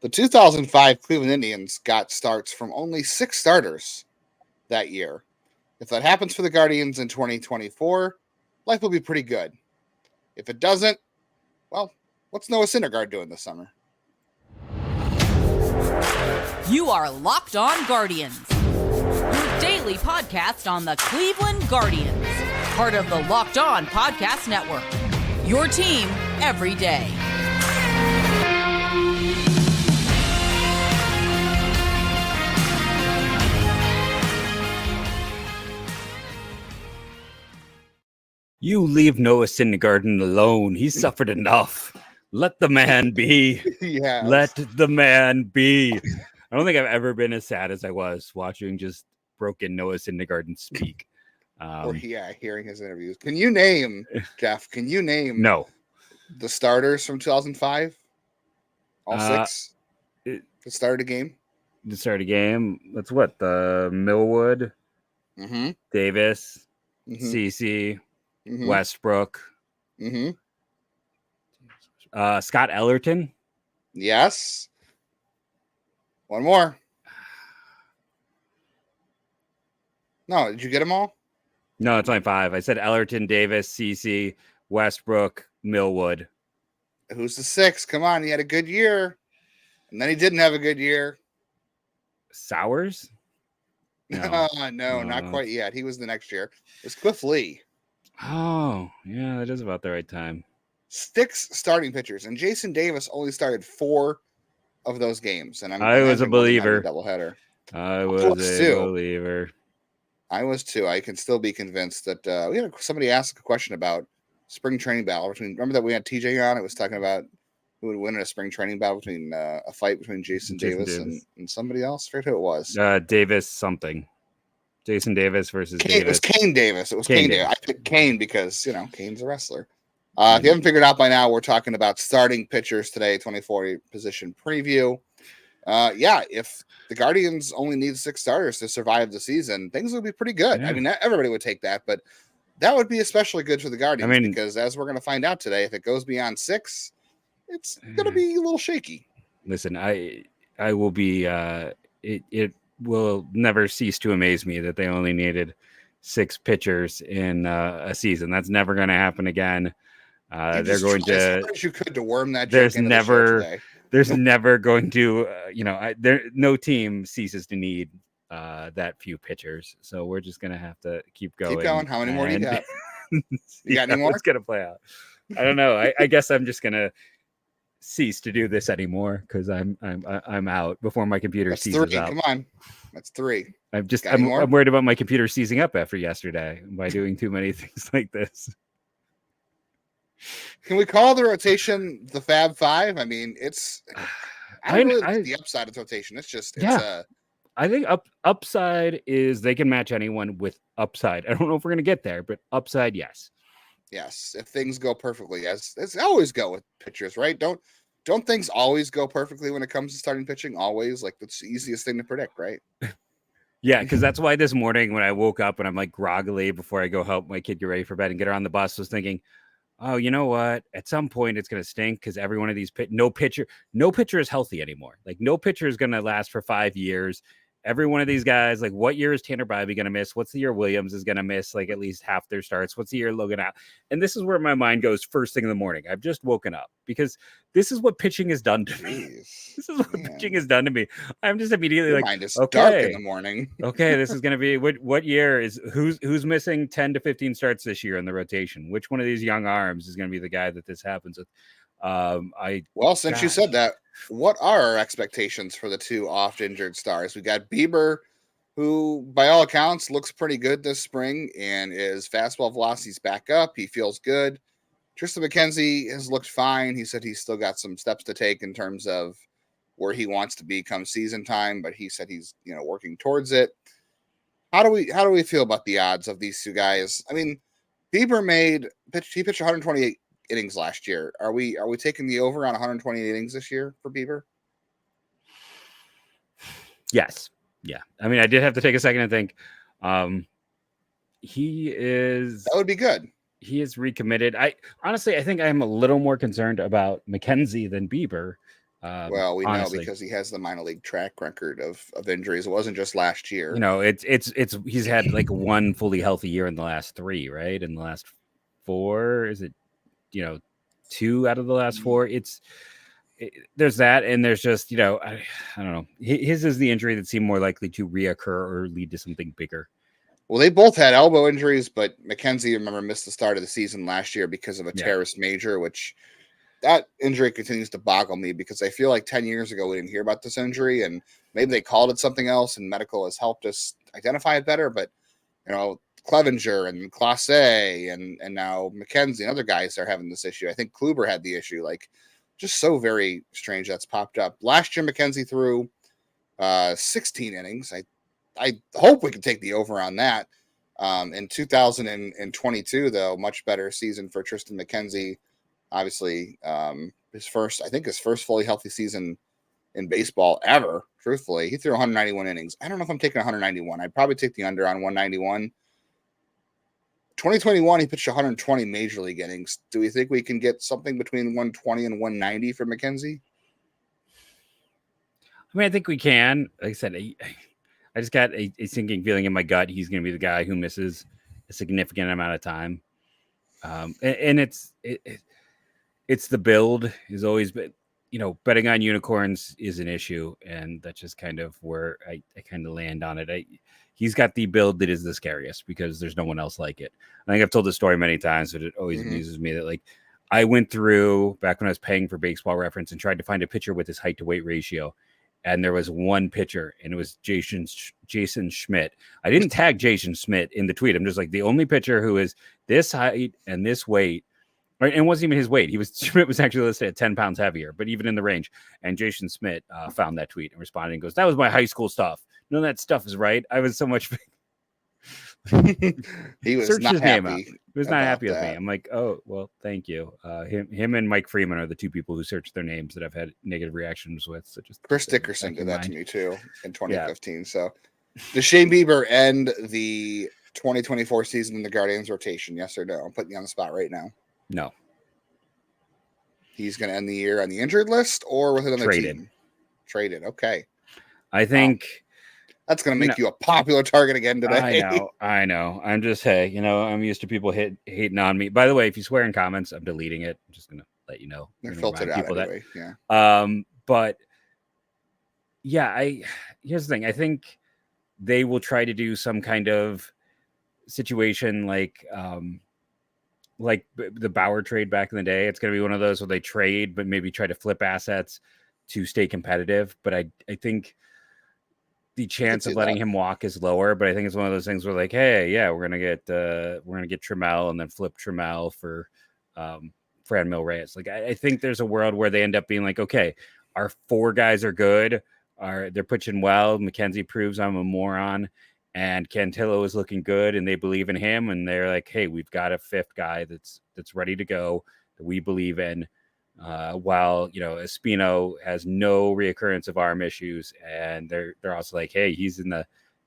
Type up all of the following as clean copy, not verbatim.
The 2005 Cleveland Indians got starts from only 6 starters that year. If that happens for the Guardians in 2024, life will be pretty good. If it doesn't, well, what's Noah Syndergaard doing this summer? You are Locked On Guardians, your daily podcast on the Cleveland Guardians, part of the Locked On Podcast Network, your team every day. You leave Noah Syndergaard alone. He's suffered enough. Let the man be. Yeah. Let the man be. I don't think I've ever been as sad as I was watching just broken Noah Syndergaard speak. Hearing his interviews. Can you name, Jeff, No. the starters from 2005? All 6? The start of the game? The start of the game. That's what? The Millwood, Davis, CC, Westbrook, Scott Ellerton. Yes. One more. No, did you get them all? No, it's only 5. I said Ellerton, Davis, CC, Westbrook, Millwood. Who's the 6th? Come on, he had a good year. And then he didn't have a good year. Sowers? No, not quite yet. He was the next year. It's Cliff Lee. Oh, yeah, that is about the right time. 6 starting pitchers, and Jason Davis only started 4 of those games. And I was a believer. Doubleheader. I was a believer. I was too. I can still be convinced that we had somebody ask a question about spring training battle between. Remember that we had TJ on? It was talking about who would win in a spring training battle between a fight between Jason Davis. And somebody else. I forget who it was. Davis something. Jason Davis versus Davis. It was Kane Davis. I picked Kane because Kane's a wrestler. If you haven't figured out by now, we're talking about starting pitchers today. 24 position preview. If the Guardians only need 6 starters to survive the season, things would be pretty good. Yeah. I mean, everybody would take that, but that would be especially good for the Guardians because as we're going to find out today, if it goes beyond 6, it's going to be a little shaky. Listen, I will be, it will never cease to amaze me that they only needed 6 pitchers in a season. That's never going to happen again. They're going to, as hard as you could to worm that joke into the show today. There's never going to, no team ceases to need that few pitchers. So we're just going to have to keep going. Keep going. How many more do you got? You got any more? It's going to play out. I don't know. I guess I'm just going to cease to do this anymore because I'm out before my computer seizes 3. up. Come on. That's 3. I'm worried about my computer seizing up after yesterday by doing too many things like this. Can we call the rotation the Fab 5? I mean, it's the upside of the rotation. It's just I think upside is they can match anyone with upside. I don't know if we're gonna get there, but upside, yes. Yes, if things go perfectly, as always go with pitchers, right? Don't things always go perfectly when it comes to starting pitching? Always, like that's the easiest thing to predict, right? Yeah, because that's why this morning when I woke up and I'm like groggily before I go help my kid get ready for bed and get her on the bus, was thinking, oh, you know what? At some point, it's going to stink because every one of these no pitcher is healthy anymore. Like no pitcher is going to last for 5 years. Every one of these guys, like what year is Tanner Bibee going to miss? What's the year Williams is going to miss like at least half their starts? What's the year Logan out? And this is where my mind goes first thing in the morning. I've just woken up because this is what pitching has done to me. This is what pitching has done to me. I'm just immediately Your mind is dark in the morning. Okay, this is going to be what year is who's missing 10 to 15 starts this year in the rotation? Which one of these young arms is going to be the guy that this happens with? Since you said that, what are our expectations for the 2 oft-injured stars? We got Bieber, who by all accounts looks pretty good this spring and his fastball velocity's back up. He feels good. Triston McKenzie has looked fine. He said he's still got some steps to take in terms of where he wants to be come season time, but he said he's working towards it. How do we feel about the odds of these 2 guys? I mean, Bieber he pitched 128 innings last year. Are we taking the over on 128 innings this year for Bieber? Yes. Yeah. I mean, I did have to take a second and think. That would be good. He is recommitted. I think I'm a little more concerned about McKenzie than Bieber Well, we know honestly, because he has the minor league track record of injuries. It wasn't just last year. you know, it's he's had like one fully healthy year in the last 3, right? In the last 4, is it? 2 out of the last 4. There's that, and there's just I don't know. His is the injury that seemed more likely to reoccur or lead to something bigger. Well, they both had elbow injuries, but McKenzie, remember, missed the start of the season last year because of a teres major, which that injury continues to boggle me because I feel like 10 years ago we didn't hear about this injury, and maybe they called it something else, and medical has helped us identify it better. But Clevenger and Clase and now McKenzie and other guys are having this issue. I think Kluber had the issue. Like, just so very strange that's popped up. Last year, McKenzie threw 16 innings. I hope we can take the over on that. In 2022, though, much better season for Triston McKenzie. Obviously, his first fully healthy season in baseball ever. Truthfully, he threw 191 innings. I don't know if I'm taking 191. I'd probably take the under on 191. 2021, he pitched 120 major league innings. Do we think we can get something between 120 and 190 for McKenzie? I mean, I think we can. Like I said, I just got a sinking feeling in my gut he's going to be the guy who misses a significant amount of time. And it's the build is always been, betting on unicorns is an issue, and that's just kind of where I kind of land on it. He's got the build that is the scariest because there's no one else like it. I think I've told this story many times, but it always amuses me that, like, I went through back when I was paying for Baseball Reference and tried to find a pitcher with his height to weight ratio. And there was one pitcher, and it was Jason Schmidt. I didn't tag Jason Schmidt in the tweet. I'm just like, the only pitcher who is this height and this weight, right? And it wasn't even his weight. Schmidt was actually listed at 10 pounds heavier, but even in the range. And Jason Schmidt found that tweet and responded and goes, "That was my high school stuff. None of that stuff is right. I was so much." He was not happy. He was not happy with me. I'm like, oh, well, thank you. Him and Mike Freeman are the two people who search their names that I've had negative reactions with. So just Chris Dickerson did that to me too in 2015. Yeah. So does Shane Bieber end the 2024 season in the Guardians rotation? Yes or no? I'm putting you on the spot right now. No. He's going to end the year on the injured list or with another team? Traded. Okay. I think that's going to make you a popular target again today. I know. I'm just, hey, I'm used to people hating on me. By the way, if you swear in comments, I'm deleting it. I'm just going to let you know. They're filtered out anyway. But yeah, here's the thing. I think they will try to do some kind of situation like the Bauer trade back in the day. It's going to be one of those where they trade, but maybe try to flip assets to stay competitive. But I think the chance of letting him walk is lower, but I think it's one of those things where, like, hey, yeah, we're gonna get Trammell and then flip Trammell for Franmil Reyes. Like, I think there's a world where they end up being like, okay, our 4 guys are good, they're pitching well. McKenzie proves I'm a moron, and Cantillo is looking good, and they believe in him, and they're like, hey, we've got a 5th guy that's ready to go that we believe in. While Espino has no reoccurrence of arm issues, and they're also like, hey, he's in the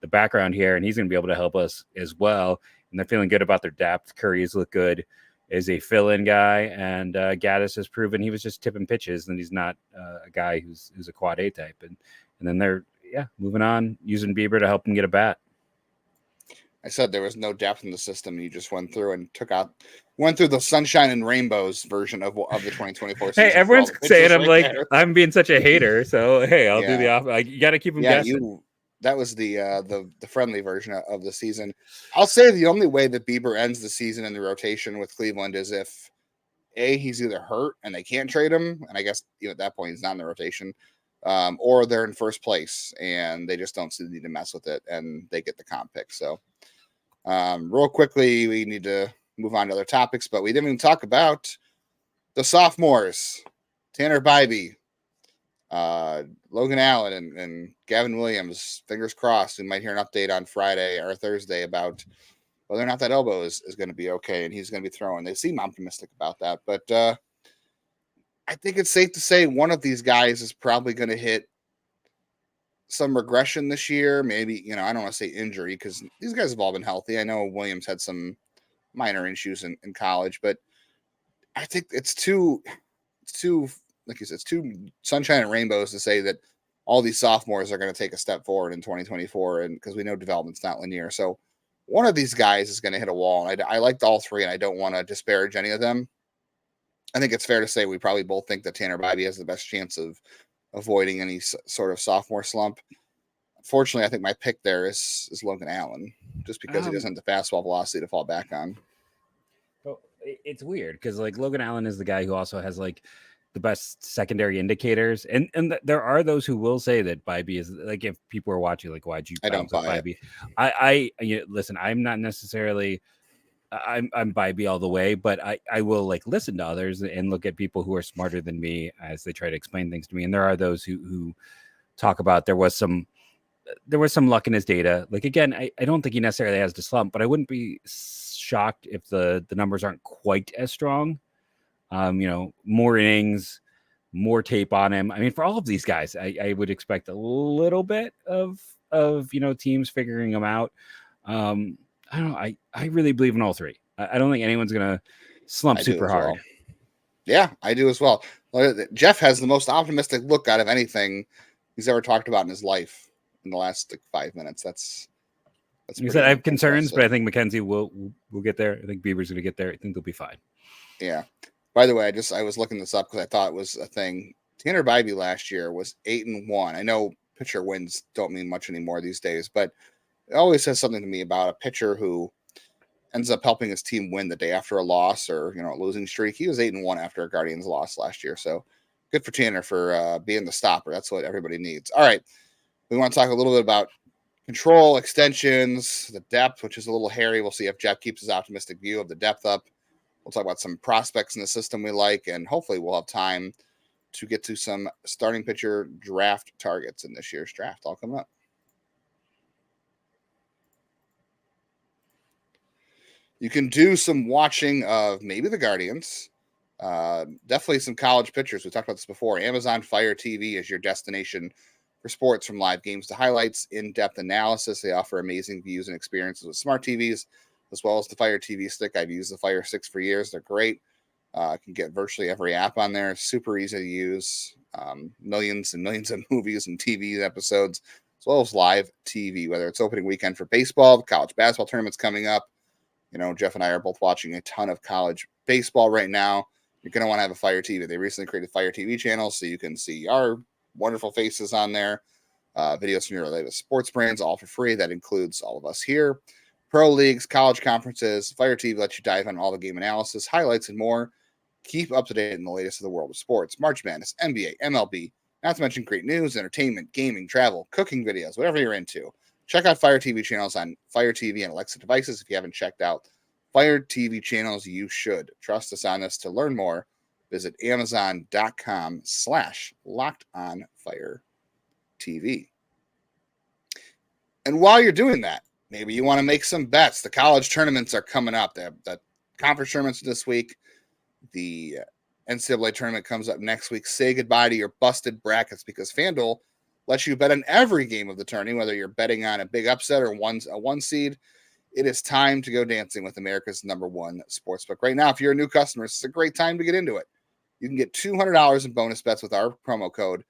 background here, and he's going to be able to help us as well. And they're feeling good about their depth. Curry's look good as a fill-in guy, and Gaddis has proven he was just tipping pitches, and he's not a guy who's a quad A type. And then they're moving on, using Bieber to help him get a bat. I said there was no depth in the system. You just went through the sunshine and rainbows version of the 2024 season. Hey, everyone's saying I'm like there. I'm being such a hater. So hey, I'll do the opposite. You got to keep them guessing. That was the friendly version of the season. I'll say the only way that Bieber ends the season in the rotation with Cleveland is if he's either hurt and they can't trade him, and I guess at that point he's not in the rotation, or they're in first place and they just don't see the need to mess with it and they get the comp pick. So. Real quickly, we need to move on to other topics, but we didn't even talk about the sophomores, Tanner Bibee, Logan Allen, and Gavin Williams. Fingers crossed, we might hear an update on Friday or Thursday about whether or not that elbow is going to be okay and he's going to be throwing. They seem optimistic about that, but I think it's safe to say one of these guys is probably going to hit some regression this year. Maybe, I don't want to say injury because these guys have all been healthy. I know Williams had some minor issues in college, but I think it's too like you said, it's too sunshine and rainbows to say that all these sophomores are going to take a step forward in 2024, and because we know development's not linear. So one of these guys is going to hit a wall. And I liked all three, and I don't want to disparage any of them. I think it's fair to say we probably both think that Tanner Bibee has the best chance of avoiding any sort of sophomore slump. Unfortunately, I think my pick there is Logan Allen, just because he doesn't have the fastball velocity to fall back on. Well, it's weird because like Logan Allen is the guy who also has like the best secondary indicators, and there are those who will say that Bibee is like, if people are watching, like, why'd you? I don't buy Bibee. I listen. I'm not necessarily. I'm Bibee all the way, but I will like listen to others and look at people who are smarter than me as they try to explain things to me. And there are those who talk about there was some luck in his data. Like, again, I don't think he necessarily has the slump, but I wouldn't be shocked if the numbers aren't quite as strong. More innings, more tape on him. I mean, for all of these guys, I would expect a little bit of teams figuring them out. I don't know. I really believe in all three. I don't think anyone's going to slump super hard. Well. Yeah, I do as well. Jeff has the most optimistic look out of anything he's ever talked about in his life in the last 5 minutes. That's you said I have concerns, but I think McKenzie will get there. I think Bieber's going to get there. I think they'll be fine. Yeah. By the way, I was looking this up because I thought it was a thing. Tanner Bibee last year was 8-1. I know pitcher wins don't mean much anymore these days, but it always says something to me about a pitcher who ends up helping his team win the day after a loss or a losing streak. He was 8-1 after a Guardians loss last year, so good for Tanner for being the stopper. That's what everybody needs. All right, we want to talk a little bit about control, extensions, the depth, which is a little hairy. We'll see if Jeff keeps his optimistic view of the depth up. We'll talk about some prospects in the system we like, and hopefully we'll have time to get to some starting pitcher draft targets in this year's draft. All coming up. You can do some watching of maybe the Guardians, definitely some college pitchers. We talked about this before. Amazon Fire TV is your destination for sports, from live games to highlights, in-depth analysis. They offer amazing views and experiences with smart TVs, as well as the Fire TV stick. I've used the Fire Sticks for years. They're great. You can get virtually every app on there. Super easy to use. Millions and millions of movies and TV episodes, as well as live TV, whether it's opening weekend for baseball, the college basketball tournaments coming up. Jeff and I are both watching a ton of college baseball right now. You're going to want to have a Fire TV. They recently created Fire TV channels, so you can see our wonderful faces on there, videos from your latest sports brands, all for free. That includes all of us here, pro leagues, college conferences. Fire TV lets you dive on all the game analysis, highlights, and more. Keep up to date in the latest of the world of sports, March Madness, NBA, MLB, not to mention great news, entertainment, gaming, travel, cooking videos, whatever you're into. Check out Fire TV channels on Fire TV and Alexa devices. If you haven't checked out Fire TV channels, you should. Trust us on this. To learn more, visit Amazon.com/LockedOnFireTV. And while you're doing that, maybe you want to make some bets. The college tournaments are coming up. The conference tournaments this week. The NCAA tournament comes up next week. Say goodbye to your busted brackets, because FanDuel lets you bet on every game of the tourney, whether you're betting on a big upset or a one seed. It is time to go dancing with America's #1 sportsbook. Right now, if you're a new customer, it's a great time to get into it. You can get $200 in bonus bets with our promo code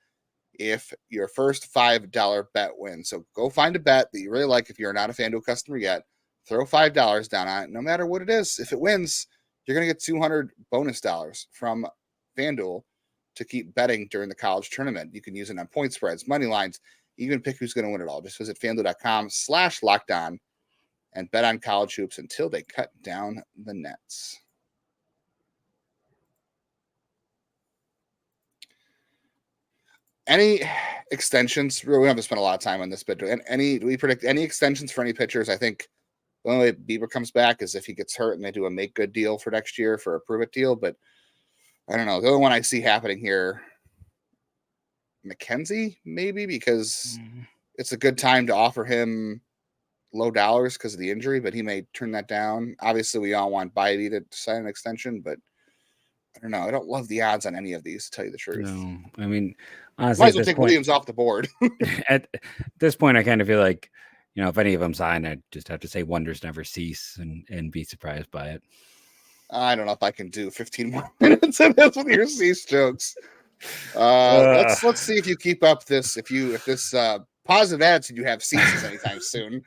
if your first $5 bet wins. So go find a bet that you really like. If you're not a FanDuel customer yet, throw $5 down on it. No matter what it is, if it wins, you're going to get $200 bonus dollars from FanDuel to keep betting during the college tournament. You can use it on point spreads, money lines, even pick who's going to win it all. Just visit FanDuel.com/lockedon and bet on college hoops until they cut down the nets. Any extensions? We haven't spent a lot of time on this, but do we predict any extensions for any pitchers? I think the only way Bieber comes back is if he gets hurt and they do a make good deal for next year, for a prove it deal. But I don't know. The only one I see happening here, McKenzie, maybe, because it's a good time to offer him low dollars because of the injury, but he may turn that down. Obviously, we all want Bidee to sign an extension, but I don't know. I don't love the odds on any of these, to tell you the truth. No, I mean, honestly, might as well take Williams off the board. At this point, I kind of feel like, if any of them sign, I just have to say wonders never cease and be surprised by it. I don't know if I can do 15 more minutes of this with your cease jokes. Let's see if you keep up this. If this positive attitude you have ceases anytime soon.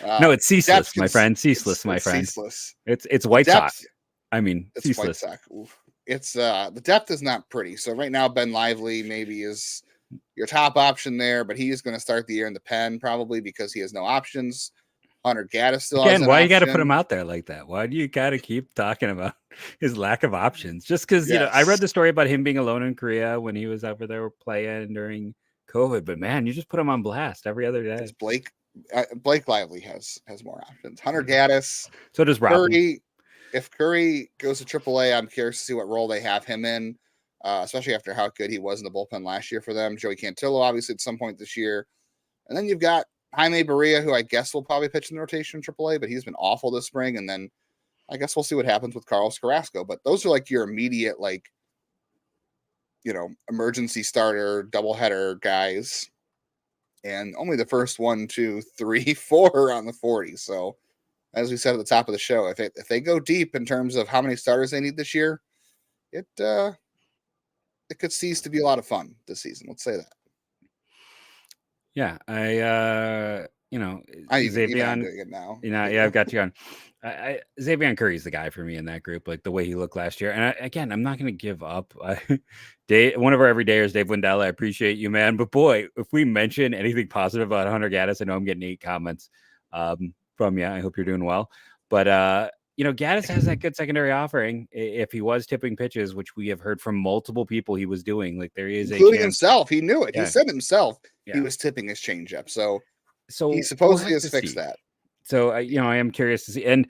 No, it's ceaseless, my friend. Ceaseless, my friend. Ceaseless. It's White Sox. I mean, it's ceaseless. White Sox. Oof. It's the depth is not pretty. So right now, Ben Lively maybe is your top option there, but he is going to start the year in the pen probably because he has no options. Hunter Gaddis still has an why option. you got to put him out there like that? Why do you got to keep talking about his lack of options? Just because you know, I read the story about him being alone in Korea when he was over there playing during COVID, but man, you just put him on blast every other day. Blake Lively has more options. Hunter Gaddis. So does Curry. If Curry goes to AAA, I'm curious to see what role they have him in, especially after how good he was in the bullpen last year for them. Joey Cantillo, obviously, at some point this year. And then you've got Jaime Barria, who I guess will probably pitch in the rotation in AAA, but he's been awful this spring. And then I guess we'll see what happens with Carlos Carrasco. But those are like your immediate, like, you know, emergency starter, doubleheader guys. And only the first 1, 2, 3, 4 are on the 40. So, as we said at the top of the show, if they go deep in terms of how many starters they need this year, it could cease to be a lot of fun this season. Let's say that. Yeah, Xavier doing it now. I've got you on. Xavier Curry's the guy for me in that group, like the way he looked last year. And I'm not going to give up. One of our everydayers, Dave Wendell, I appreciate you, man. But boy, if we mention anything positive about Hunter Gaddis, I know I'm getting 8 comments from you. I hope you're doing well. But Gaddis has that good secondary offering. If he was tipping pitches, which we have heard from multiple people he was doing, like there is including himself. He knew it. Yeah. He said himself he was tipping his changeup. So he supposedly has fixed that. So I am curious to see. And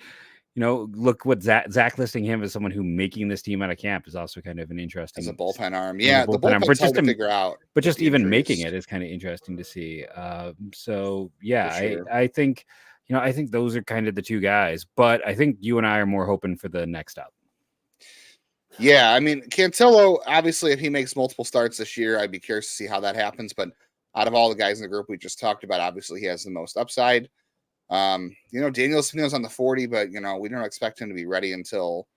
look what Zach listing him as someone who making this team out of camp is also kind of an interesting as a bullpen arm. Yeah, the bullpen's but hard to figure out. But just even making it is kind of interesting to see. So yeah, sure. I think. I think those are kind of the two guys, but I think you and I are more hoping for the next up. Yeah, I mean, Cantillo, obviously, if he makes multiple starts this year, I'd be curious to see how that happens. But out of all the guys in the group we just talked about, obviously, he has the most upside. Daniel Espino's on the 40, but, we don't expect him to be ready until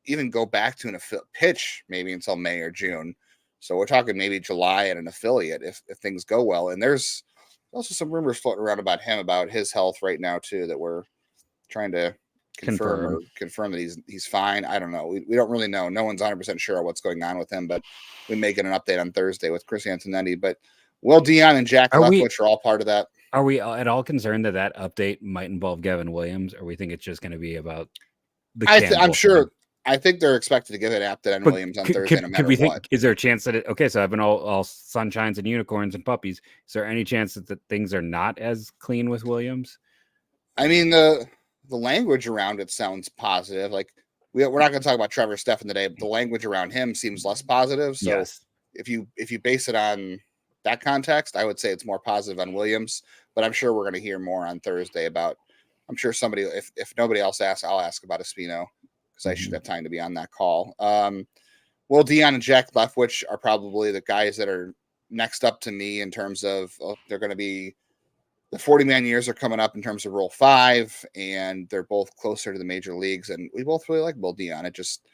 even go back to an pitch maybe until May or June. So we're talking maybe July at an affiliate if things go well. And there's also some rumors floating around about him, about his health right now too, that we're trying to confirm that he's fine. I don't know. We don't really know. No one's 100% sure what's going on with him, but we may get an update on Thursday with Chris Antonetti. But Will Dion and Jack Leftwich are all part of that. Are we at all concerned that update might involve Gavin Williams, or we think it's just going to be about the I'm sure. I think they're expected to give it an update on Williams on Thursday, no matter what. Is there a chance that so I've been all sunshines and unicorns and puppies. Is there any chance that things are not as clean with Williams? I mean, the language around it sounds positive. Like we're not going to talk about Trevor Stephan today, but the language around him seems less positive. So yes. if you base it on that context, I would say it's more positive on Williams. But I'm sure we're going to hear more on Thursday about. I'm sure somebody, if nobody else asks, I'll ask about Espino. Because I should have time to be on that call. Will Dion and Jack Leftwich are probably the guys that are next up to me in terms of they're going to be the 40-man years are coming up in terms of Rule 5, and they're both closer to the major leagues. And we both really like Will Dion. It just,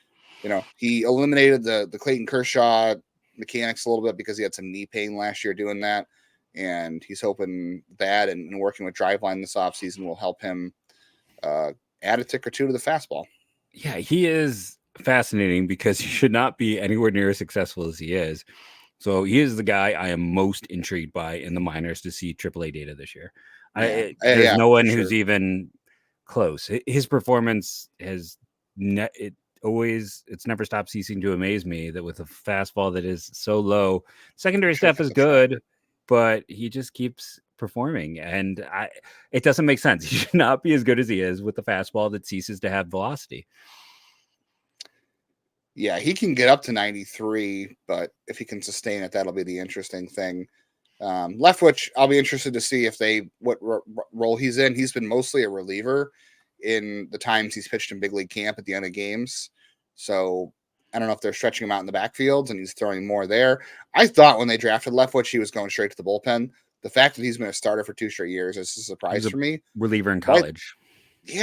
he eliminated the Clayton Kershaw mechanics a little bit because he had some knee pain last year doing that. And he's hoping that and working with Driveline this offseason will help him add a tick or two to the fastball. Yeah, he is fascinating because he should not be anywhere near as successful as he is. So he is the guy I am most intrigued by in the minors to see AAA data this year. There's no one who's even close. His performance has it's never stopped ceasing to amaze me that with a fastball that is so low, secondary stuff is good, but he just keeps performing, and it doesn't make sense. He should not be as good as he is with the fastball that ceases to have velocity. Yeah, he can get up to 93, but if he can sustain it, that'll be the interesting thing. Leftwich, I'll be interested to see what role he's in. He's been mostly a reliever in the times he's pitched in big league camp at the end of games. So I don't know if they're stretching him out in the backfields and he's throwing more there. I thought when they drafted Leftwich, he was going straight to the bullpen. The fact that he's been a starter for 2 straight years is a surprise for me. Reliever in college. He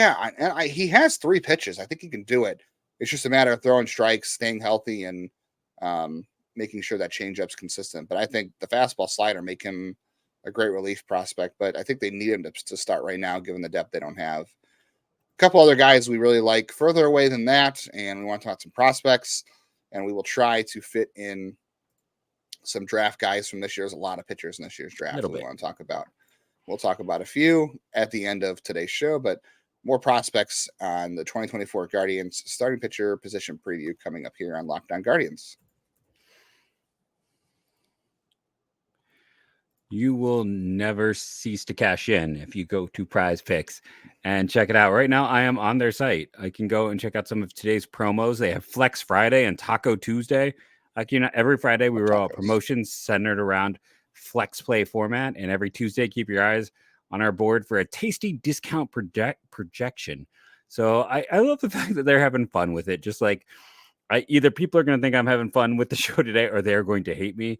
has 3 pitches. I think he can do it. It's just a matter of throwing strikes, staying healthy, and making sure that changeup's consistent. But I think the fastball slider make him a great relief prospect. But I think they need him to start right now, given the depth they don't have. A couple other guys we really like further away than that, and we want to talk some prospects, and we will try to fit in some draft guys from this year. There's a lot of pitchers in this year's draft that we want to talk about. We'll talk about a few at the end of today's show, but more prospects on the 2024 Guardians starting pitcher position preview coming up here on Locked On Guardians. You will never cease to cash in if you go to Prize Picks and check it out. Right now, I am on their site. I can go and check out some of today's promos. They have Flex Friday and Taco Tuesday. Every Friday we roll out promotions centered around Flex Play format, and every Tuesday, keep your eyes on our board for a tasty discount projection. So I love the fact that they're having fun with it. Just like either people are going to think I'm having fun with the show today, or they're going to hate me.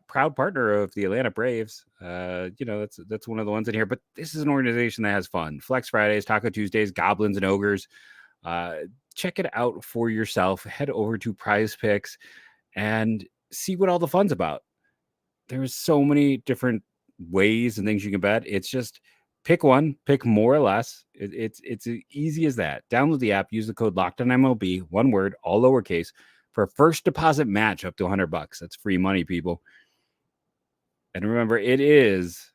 Proud partner of the Atlanta Braves. That's one of the ones in here. But this is an organization that has fun. Flex Fridays, Taco Tuesdays, Goblins and Ogres. Check it out for yourself. Head over to Prize Picks and see what all the fun's about. There's so many different ways and things you can bet. It's just pick one, pick more or less. It's as easy as that. Download the app, use the code LOCKEDONMLB, one word, all lowercase, for a first deposit match up to $100. That's free money, people. And remember, it is,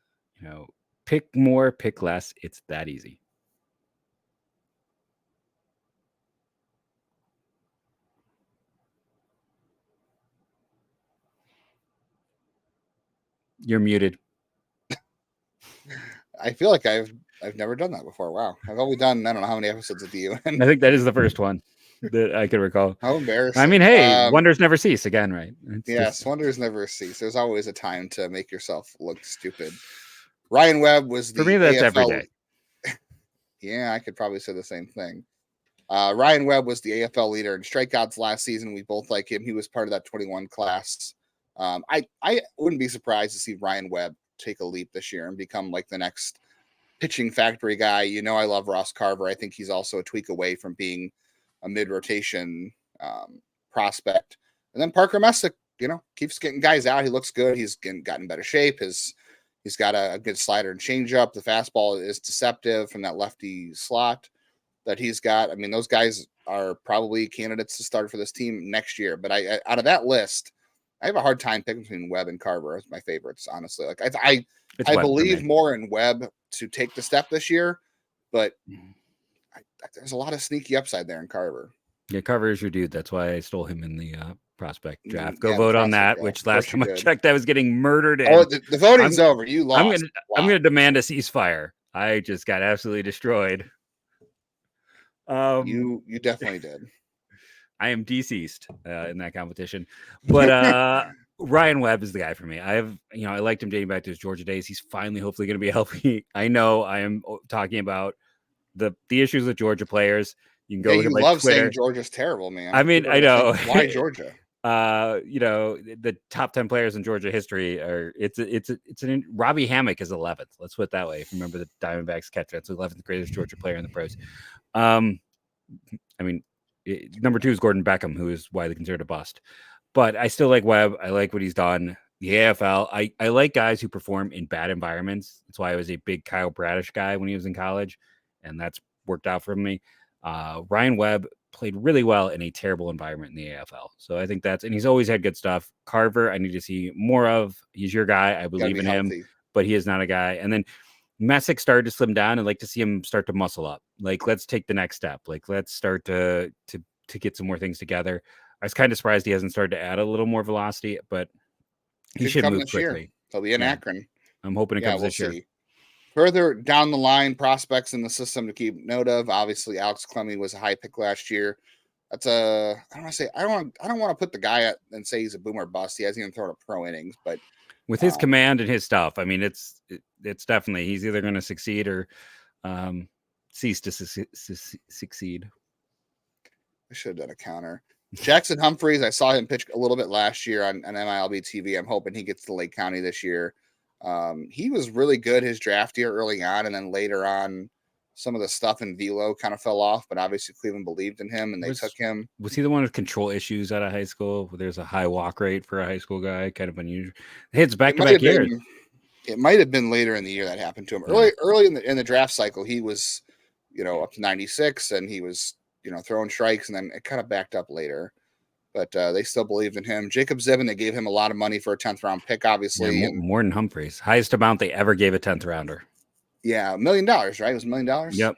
pick more, pick less. It's that easy. You're muted. I feel like I've never done that before. Wow. I've only done, I don't know how many episodes of you. I think that is the first one that I could recall. How embarrassing. I mean, hey, wonders never cease again, right? Wonders never cease. There's always a time to make yourself look stupid. Ryan Webb was the For me, that's AFL... every day. Yeah, I could probably say the same thing. Ryan Webb was the AFL leader in strikeouts last season. We both like him. He was part of that 21 class. I wouldn't be surprised to see Ryan Webb take a leap this year and become like the next pitching factory guy. I love Ross Carver. I think he's also a tweak away from being a mid-rotation prospect. And then Parker Messick, keeps getting guys out. He looks good. He's gotten better shape. He's got a good slider and changeup. The fastball is deceptive from that lefty slot that he's got. I mean, those guys are probably candidates to start for this team next year. But I out of that list, I have a hard time picking between Webb and Carver as my favorites, honestly. Like I believe more in Webb to take the step this year, but there's a lot of sneaky upside there in Carver. Yeah, Carver is your dude. That's why I stole him in the prospect draft. Go vote on that, which last time I checked, I was getting murdered. The voting's over. You lost. I'm gonna demand a ceasefire. I just got absolutely destroyed. You definitely did. I am deceased in that competition, but Ryan Webb is the guy for me. I liked him dating back to his Georgia days. He's finally, hopefully, going to be healthy. I know I am talking about the issues with Georgia players. You can go. You love saying Georgia's terrible, man. I mean, I know. Why Georgia? The top 10 players in Georgia history are. Robbie Hammock is 11th. Let's put it that way. If you remember the Diamondbacks catcher, that's the 11th greatest Georgia player in the pros. Number 2 is Gordon Beckham, who is widely considered a bust. But I still like Webb. I like what he's done. The AFL, I like guys who perform in bad environments. That's why I was a big Kyle Bradish guy when he was in college, and that's worked out for me. Ryan Webb played really well in a terrible environment in the AFL. So I think and he's always had good stuff. Carver, I need to see more of. He's your guy. I believe in him, but he is not a guy. And then Messick started to slim down. I'd like to see him start to muscle up. Like, let's take the next step. Like, let's start to get some more things together. I was kind of surprised he hasn't started to add a little more velocity, but he should move quickly. He'll be in Akron. I'm hoping it comes this year. Further down the line, prospects in the system to keep note of. Obviously, Alex Clemmy was a high pick last year. That's I don't want to put the guy up and say he's a boomer bust. He hasn't even thrown a pro innings, but with his command and his stuff, I mean, it's definitely he's either going to succeed or cease to succeed. I should have done a counter. Jackson Humphreys, I saw him pitch a little bit last year on MILB TV. I'm hoping he gets to Lake County this year. He was really good his draft year early on, and then later on some of the stuff in velo kind of fell off, but obviously Cleveland believed in him and they took him. Was he the one with control issues out of high school? There's a high walk rate for a high school guy, kind of unusual. Hits back-to-back years. It might have been later in the year that happened to him. Early in the draft cycle, he was, up to 96 and he was, throwing strikes, and then it kind of backed up later. But they still believed in him. Jacob Zivin, they gave him a lot of money for a 10th round pick, obviously. Yeah, more than Humphreys. Highest amount they ever gave a 10th rounder. Yeah, $1 million, right? It was $1 million? Yep.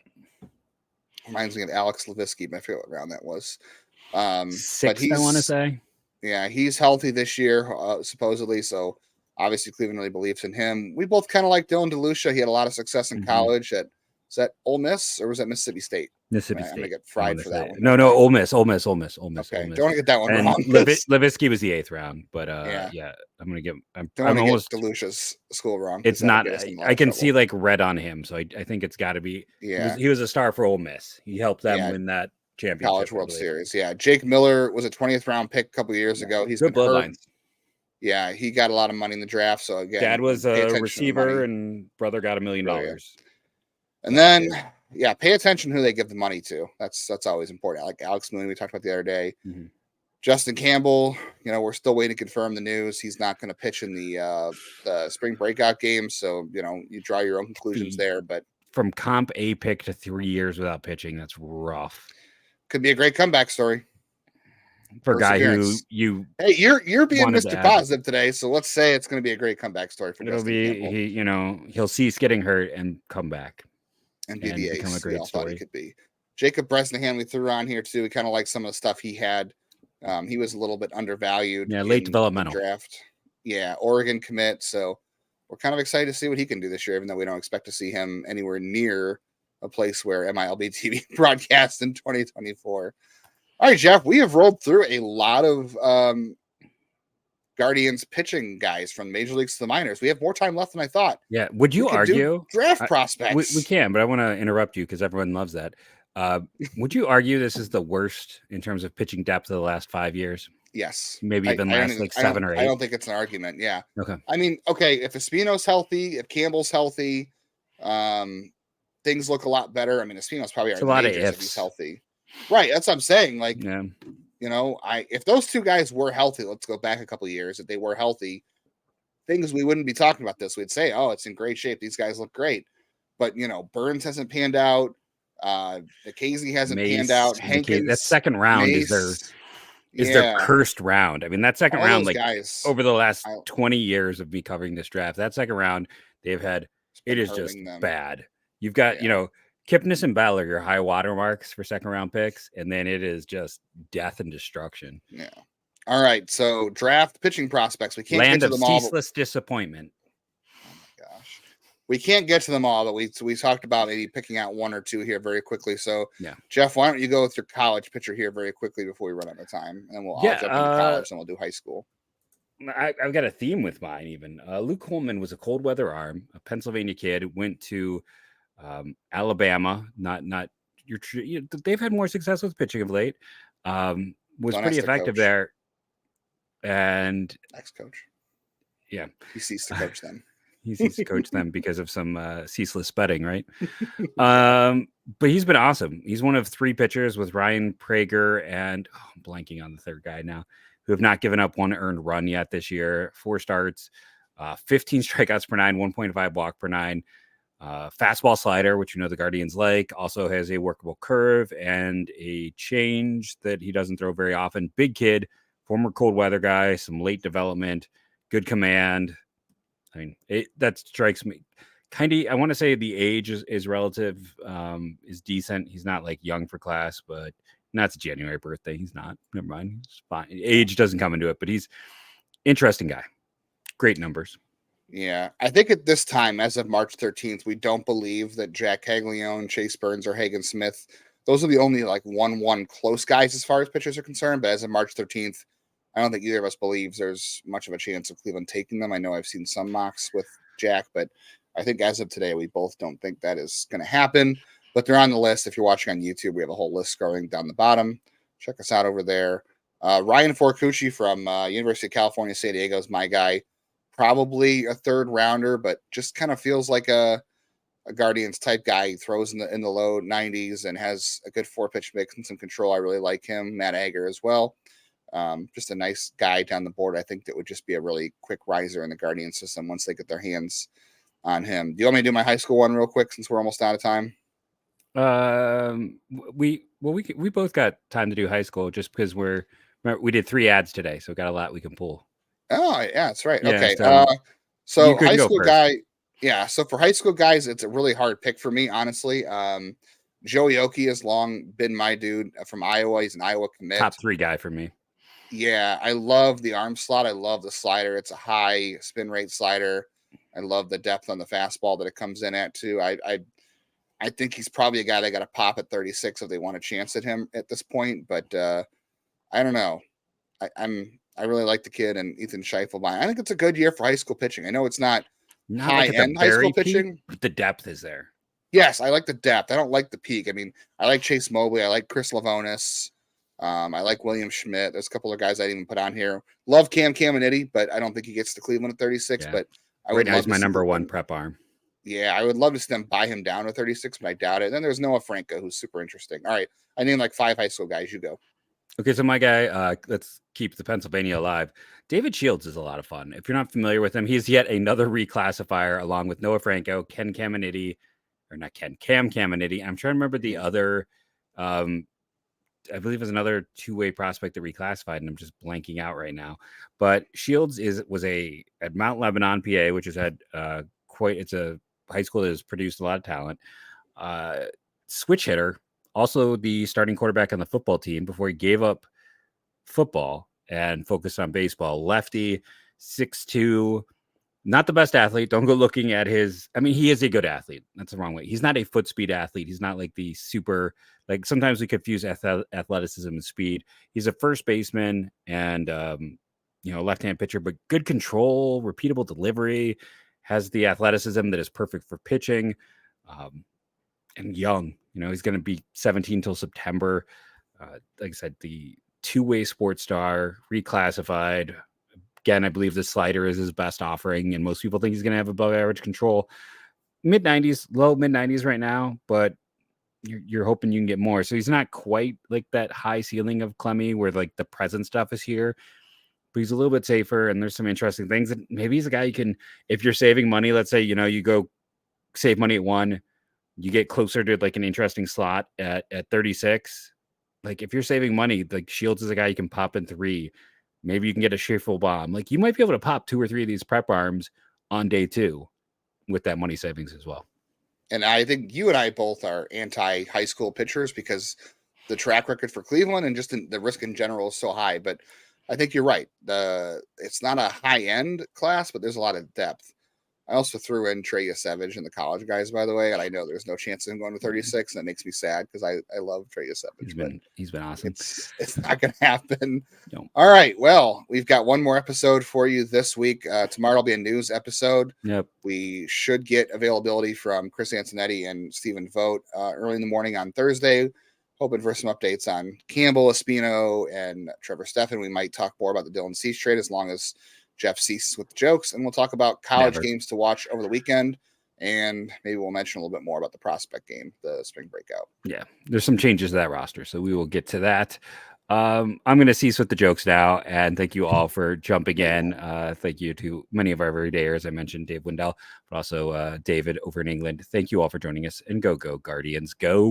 Reminds me of Alex Levinsky, but I forget what round that was. Sixth, I want to say. Yeah, he's healthy this year, supposedly. So obviously Cleveland really believes in him. We both kind of like Dylan DeLucia. He had a lot of success in college at, was that Ole Miss or was that Mississippi State? Mississippi State. I'm going to get fried for that one. No, Ole Miss. Okay, Ole Miss. don't want to get that one and wrong. Levinsky was the 8th round, but yeah, I'm going to get. I'm almost get DeLucia's school wrong. It's not. I can see like red on him, so I think it's got to be. Yeah, he was a star for Ole Miss. He helped them win that championship, College World Series. Yeah, Jake Miller was a 20th round pick a couple years ago. He's good bloodlines. Yeah, he got a lot of money in the draft. So again, dad was a receiver, and brother got $1 million. And then, pay attention who they give the money to. That's always important. Like Alex Mooney, we talked about the other day. Mm-hmm. Justin Campbell, we're still waiting to confirm the news. He's not going to pitch in the spring breakout game. So, you draw your own conclusions there. But from comp A pick to 3 years without pitching, that's rough. Could be a great comeback story. For a guy who hey, you're being Mr. Positive today, so let's say it's going to be a great comeback story for Justin Campbell. He'll cease getting hurt and come back. And be the ace we all thought he could be. Jacob Bresnahan, we threw on here too. We kind of like some of the stuff he had. He was a little bit undervalued. Yeah, late developmental draft. Yeah, Oregon commit. So we're kind of excited to see what he can do this year, even though we don't expect to see him anywhere near a place where MILB TV broadcasts in 2024. All right, Jeff, we have rolled through a lot of Guardians pitching guys from major leagues to the minors. We have more time left than I thought. Yeah. Would you argue draft prospects? We can, but I want to interrupt you because everyone loves that. Would you argue this is the worst in terms of pitching depth of the last 5 years? Yes. Maybe even last 7 or 8. I don't think it's an argument. Yeah. Okay. I mean, if Espino's healthy, if Campbell's healthy, things look a lot better. I mean, Espino's probably our majors if he's healthy. Right. That's what I'm saying. Like, if those two guys were healthy, let's go back a couple of years. If they were healthy, we wouldn't be talking about this. We'd say, oh, it's in great shape. These guys look great. But, Burns hasn't panned out. McKenzie hasn't panned out. Hankins, that second round is their cursed round. I mean, that second round, like guys, over the last 20 years of me covering this draft, that second round they've had, it is just bad. You've got, Kipnis and Bell are your high water marks for second round picks, and then it is just death and destruction. Yeah. All right. So draft pitching prospects. We can't get to them all. Ceaseless disappointment. Oh my gosh. We can't get to them all, but we talked about maybe picking out one or two here very quickly. So Jeff, why don't you go with your college pitcher here very quickly before we run out of time, and we'll all jump into college and we'll do high school. I've got a theme with mine even. Luke Coleman was a cold weather arm, a Pennsylvania kid, went to Alabama, they've had more success with pitching of late. Was pretty effective there. And ex-coach. Yeah. He ceased to coach them. He ceased to coach them because of some ceaseless betting, right? But he's been awesome. He's one of 3 pitchers with Ryan Prager and I'm blanking on the third guy now, who have not given up one earned run yet this year. 4 starts, 15 strikeouts per 9, 1.5 walk per 9. Fastball slider, which the Guardians like, also has a workable curve and a change that he doesn't throw very often. Big kid, former cold weather guy, some late development, good command. I mean, that strikes me. I want to say the age is relative, is decent. He's not like young for class, but that's a January birthday. He's not. Never mind. He's fine. Age doesn't come into it, but he's interesting guy. Great numbers. Yeah, I think at this time, as of March 13th, we don't believe that Jack Caglione, Chase Burns, or Hagen Smith, those are the only 1-1 close guys as far as pitchers are concerned. But as of March 13th, I don't think either of us believes there's much of a chance of Cleveland taking them. I know I've seen some mocks with Jack, but I think as of today, we both don't think that is going to happen. But they're on the list. If you're watching on YouTube, we have a whole list scrolling down the bottom. Check us out over there. Ryan Forcucci from University of California, San Diego is my guy. Probably a 3rd rounder, but just kind of feels like a a Guardians type guy. He throws in the low 90s and has a good 4-pitch mix and some control. I really like him. Matt Ager as well. Just a nice guy down the board. I think that would just be a really quick riser in the Guardian system once they get their hands on him. Do you want me to do my high school one real quick since we're almost out of time? We both got time to do high school just because we did 3 ads today, so we got a lot we can pull. Oh yeah, that's right. Yeah, okay. so high school first. guy. Yeah. So for high school guys, it's a really hard pick for me, honestly. Joey Oki has long been my dude from Iowa. He's an Iowa commit. Top 3 guy for me. Yeah, I love the arm slot. I love the slider. It's a high spin rate slider. I love the depth on the fastball that it comes in at too. I think he's probably a guy that got to pop at 36 if they want a chance at him at this point. But I don't know. I really like the kid and Ethan Scheifelebein. I think it's a good year for high school pitching. I know it's not high end high school pitching, but the depth is there. Yes, I like the depth. I don't like the peak. I mean, I like Chase Mobley. I like Chris Lavonis. I like William Schmidt. There's a couple of guys I didn't even put on here. Love Cam Caminiti, but I don't think he gets to Cleveland at 36. Yeah. But I would love my number 1 prep arm. Yeah, I would love to see them buy him down to 36, but I doubt it. And then there's Noah Franco, who's super interesting. All right, I named like 5 high school guys. You go. Okay, so my guy, let's keep the Pennsylvania alive. David Shields is a lot of fun. If you're not familiar with him, he's yet another reclassifier along with Noah Franco, Cam Caminiti. I'm trying to remember the other, I believe is another 2-way prospect that reclassified, and I'm just blanking out right now. But Shields was at Mount Lebanon, PA, which has had it's a high school that has produced a lot of talent. Switch hitter, also the starting quarterback on the football team before he gave up football and focused on baseball. Lefty, 6'2", not the best athlete. Don't go looking at his. I mean, he is a good athlete. That's the wrong way. He's not a foot speed athlete. He's not like the super. Like sometimes we confuse athleticism and speed. He's a first baseman and left-hand pitcher, but good control, repeatable delivery. Has the athleticism that is perfect for pitching, and young. He's going to be 17 till September. Like I said, the 2-way sports star, reclassified. Again, I believe the slider is his best offering, and most people think he's going to have above average control. Mid-90s, low mid-90s right now, but you're hoping you can get more. So he's not quite like that high ceiling of Clemmy where like the present stuff is here, but he's a little bit safer, and there's some interesting things. And maybe he's a guy you can, if you're saving money, let's say, you go save money at 1, you get closer to like an interesting slot at 36. Like if you're saving money, like Shields is a guy you can pop in 3. Maybe you can get a Schiffel bomb. Like you might be able to pop 2 or 3 of these prep arms on day 2 with that money savings as well. And I think you and I both are anti high school pitchers because the track record for Cleveland and just the risk in general is so high. But I think you're right. It's not a high end class, but there's a lot of depth. I also threw in Trey Yasevich and the college guys, by the way, and I know there's no chance of him going to 36, and that makes me sad because I love Trey Yasevich. He's been awesome. It's not going to happen. No. All right, well, we've got one more episode for you this week. Tomorrow will be a news episode. Yep. We should get availability from Chris Antonetti and Stephen Vogt early in the morning on Thursday. Hoping for some updates on Campbell, Espino, and Trevor Stephan. We might talk more about the Dylan Cease trade as long as Jeff ceases with the jokes, and we'll talk about college games to watch over the weekend, and maybe we'll mention a little bit more about the prospect game, the spring breakout. Yeah, there's some changes to that roster, so we will get to that. I'm going to cease with the jokes now, and thank you all for jumping in. Thank you to many of our everydayers. I mentioned Dave Wendell, but also David over in England. Thank you all for joining us, and go Guardians, go!